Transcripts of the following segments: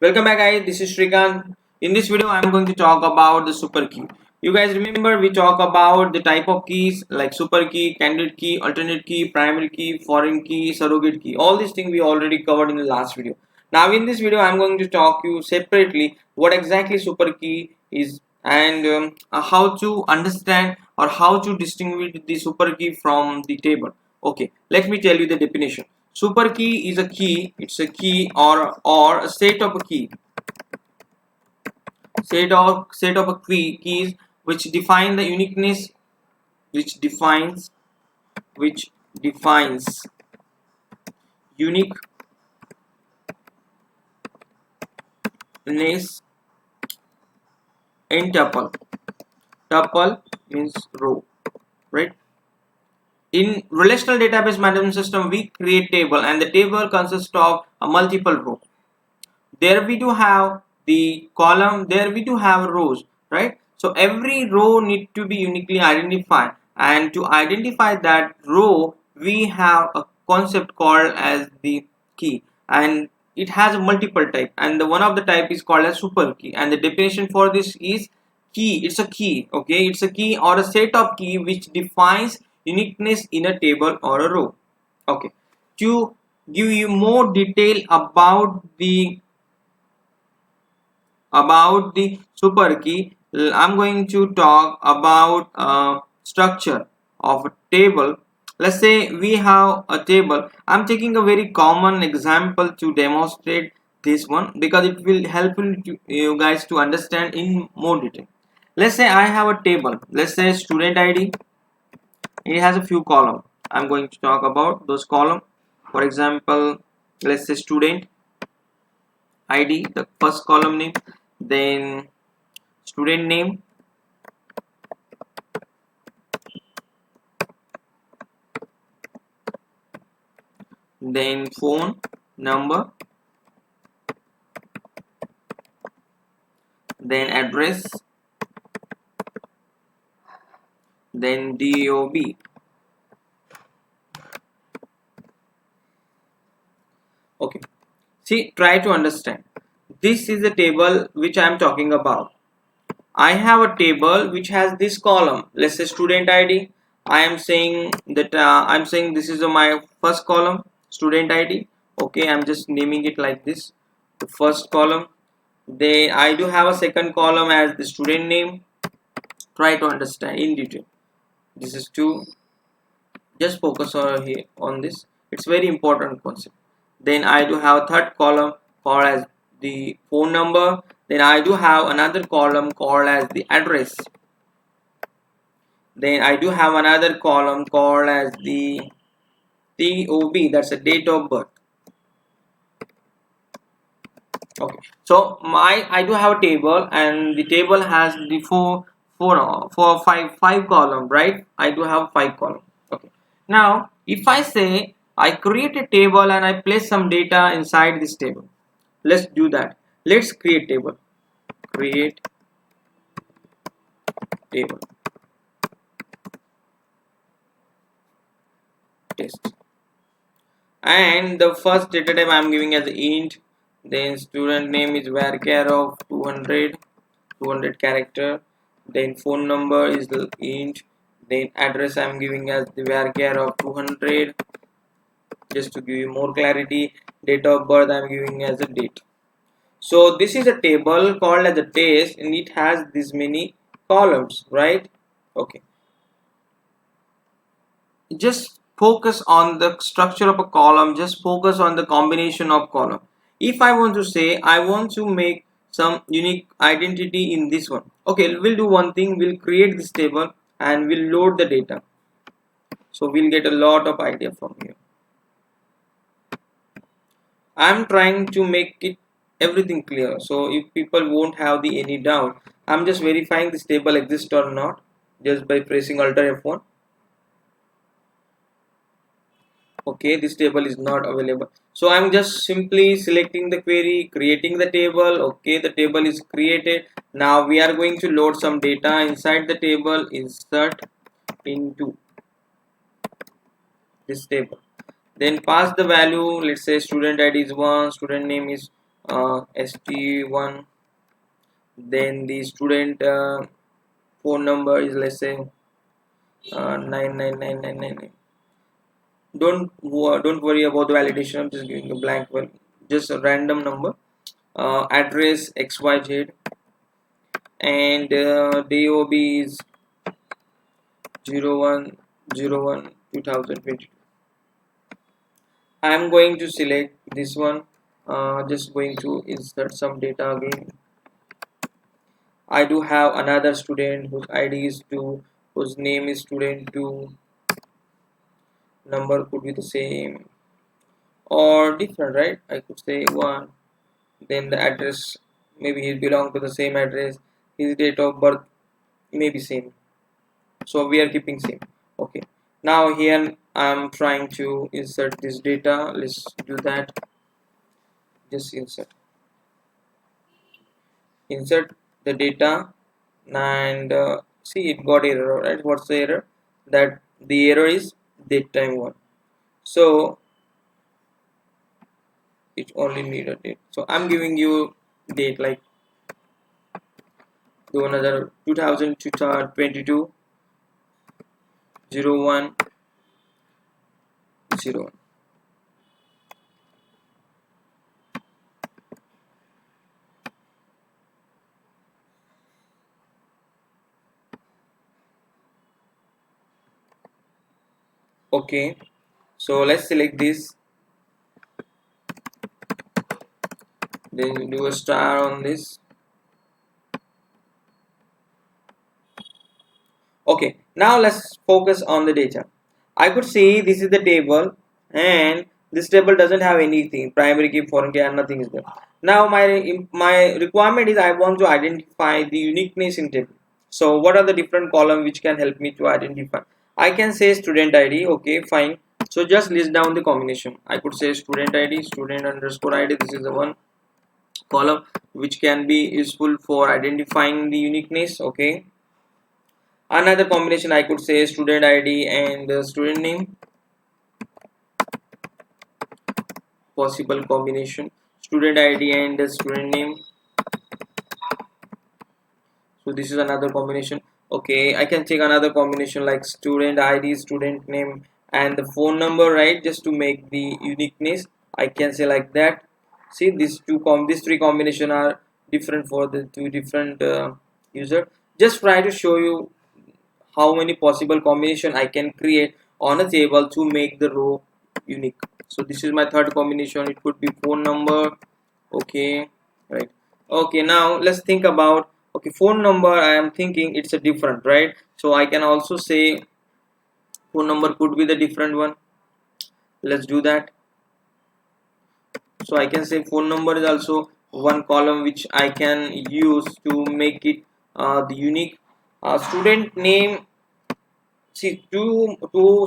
Welcome back guys, this is Shrikant. In this video I am going to talk about the super key. You guys remember we talk about the type of keys like super key, candidate key, alternate key, primary key, foreign key, surrogate key. All these things we already covered in the last video. Now in this video I am going to talk you separately what exactly super key is and how to understand or how to distinguish the super key from the table. Okay, let me tell you the definition. Super key is a key. It's a key or a set of a key. Set of a keys which define the uniqueness, which defines uniqueness in tuple. Tuple means row, right? In relational database management system, we create table, and the table consists of a multiple row. There we do have the column, there we do have rows, right? So every row need to be uniquely identified, and to identify that row we have a concept called as the key, and it has a multiple type, and the one of the type is called as super key. And the definition for this is key. It's a key, okay? It's a key or a set of key which defines uniqueness in a table or a row. Okay, to give you more detail about the super key, I'm going to talk about structure of a table. Let's say we have a table. I'm taking a very common example to demonstrate this one because it will help you guys to understand in more detail. Let's say I have a table. Let's say student ID. It has a few columns. I'm going to talk about those columns. For example, let's say student ID, the first column name, then student name, then phone number, then address, then DOB. Okay, see, try to understand. This is the table which I am talking about. I have a table which has this column. Let's say student ID. I am saying that this is my first column, student ID. Okay, I'm just naming it like this, the first column. Then I do have a second column as the student name. Try to understand in detail. This is two. Just focus on this. It's very important concept. Then I do have a third column called as the phone number. Then I do have another column called as the address. Then I do have another column called as the TOB, that's a date of birth. Okay, so I do have a table, and the table has the five column, right? I do have 5 column. Okay, now if I say I create a table and I place some data inside this table, let's do that. Let's create table. Create table. Test. And the first data type I'm giving as int. Then student name is varchar of 200 character. Then phone number is the int. Then address I'm giving as the varchar of 200. Just to give you more clarity, date of birth I'm giving as a date. So this is a table called as a test, and it has this many columns, right? Okay, just focus on the structure of a column. Just focus on the combination of column. If I want to say I want to make some unique identity in this one, okay, we'll do one thing. We'll create this table and we'll load the data, so we'll get a lot of idea from here. I'm trying to make it everything clear, so if people won't have any doubt. I'm just verifying this table exists or not just by pressing Alt F1. Okay, this table is not available, so I'm just simply selecting the query, creating the table. Okay, the table is created. Now we are going to load some data inside the table. Insert into this table, then pass the value. Let's say student ID is 1, student name is st1, then the student phone number is, let's say, 99999. Don't worry about the validation. I'm just giving a blank one, just a random number. Address xyz, and DOB is 01/01/2022. I'm going to select this one. Just going to insert some data again. I do have another student whose ID is 2, whose name is student 2. Number could be the same or different, right? I could say 1. Then the address, maybe he belong to the same address. His date of birth may be same. So we are keeping same. Okay. Now here I'm trying to insert this data. Let's do that. Just insert the data, and see, it got error, right? What's the error? That the error is date time 1. So it only need a date. So I'm giving you date like do another 2022 01/01. Okay, so let's select this, then do a star on this. Okay, now let's focus on the data. I could see this is the table, and this table doesn't have anything, primary key, foreign key, and nothing is there. Now my requirement is I want to identify the uniqueness in table. So what are the different columns which can help me to identify? I can say student ID. Okay, fine. So just list down the combination. I could say student ID, student underscore ID. This is the one column which can be useful for identifying the uniqueness. Okay, another combination I could say student ID and student name. Possible combination, student ID and student name. So this is another combination. Okay, I can take another combination like student ID, student name, and the phone number, right? Just to make the uniqueness, I can say like that. See, these three combination are different for the two different user. Just try to show you how many possible combination I can create on a table to make the row unique. So this is my third combination. It could be phone number. Okay, right. Okay, now let's think about, okay, phone number. I am thinking it's a different, right? So I can also say phone number could be the different one. Let's do that. So I can say phone number is also one column which I can use to make it the unique. Student name, see, two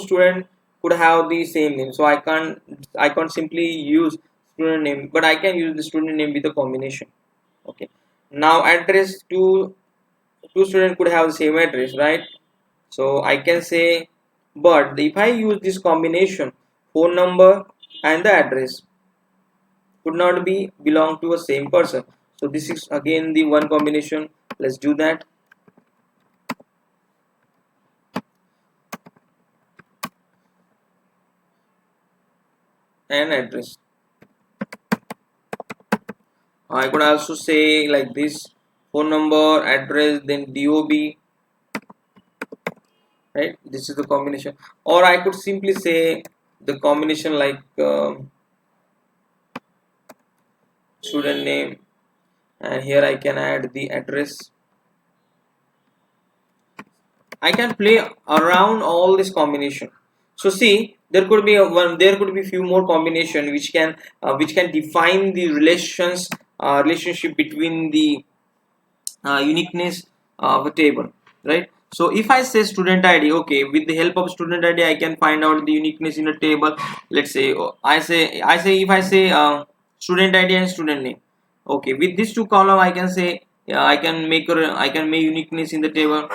student could have the same name, so I can't simply use student name, but I can use the student name with a combination. Okay, now address, two student could have the same address, right? So I can say, but if I use this combination, phone number and the address could not be belong to a same person. So this is again the one combination. Let's do that. And address, I could also say like this: phone number, address, then DOB, right? This is the combination. Or I could simply say the combination like student name, and here I can add the address. I can play around all this combination. So see, there could be few more combination which can define the relationship between the uniqueness of a table, right? So if I say student ID, okay, with the help of student ID I can find out the uniqueness in a table. Let's say if I say student ID and student name, okay, with these two column I can say, I can make uniqueness in the table.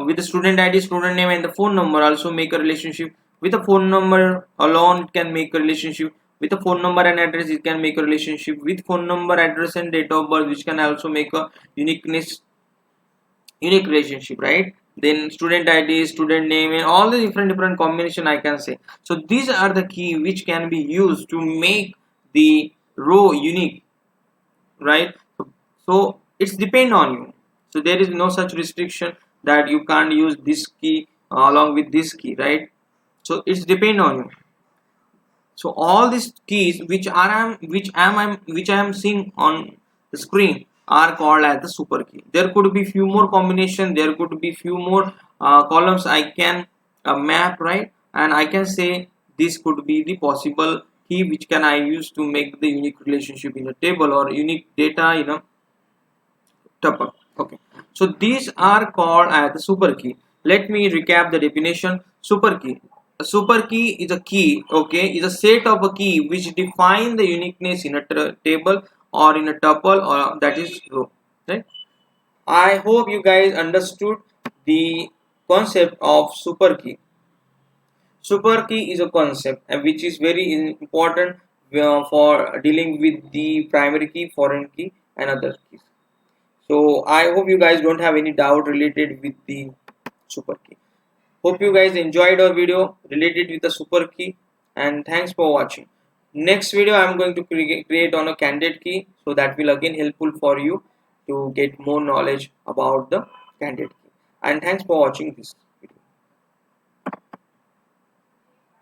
With the student ID, student name, and the phone number, also make a relationship. With the phone number alone, it can make a relationship. with a phone number and address, it can make a relationship with phone number, address and date of birth, which can also make a unique relationship, right? Then student ID, student name, and all the different combination I can say. So these are the key which can be used to make the row unique, right? So it's depend on you. So there is no such restriction that you can't use this key along with this key, right? So it's depend on you. So all these keys which I am seeing on the screen are called as the super key. There could be few more combination, there could be few more columns I can map, right? And I can say this could be the possible key which can I use to make the unique relationship in a table or unique data in a tuple. Okay, so these are called as the super key. Let me recap the definition. Super key, a super key is a key, okay, is a set of a key which define the uniqueness in a table or in a tuple, or that is row, right? I hope you guys understood the concept of super key. Super key is a concept which is very important for dealing with the primary key, foreign key, and other keys. So I hope you guys don't have any doubt related with the super key. Hope you guys enjoyed our video related with the super key, and thanks for watching. Next video I am going to create on a candidate key, so that will again helpful for you to get more knowledge about the candidate key. And thanks for watching this.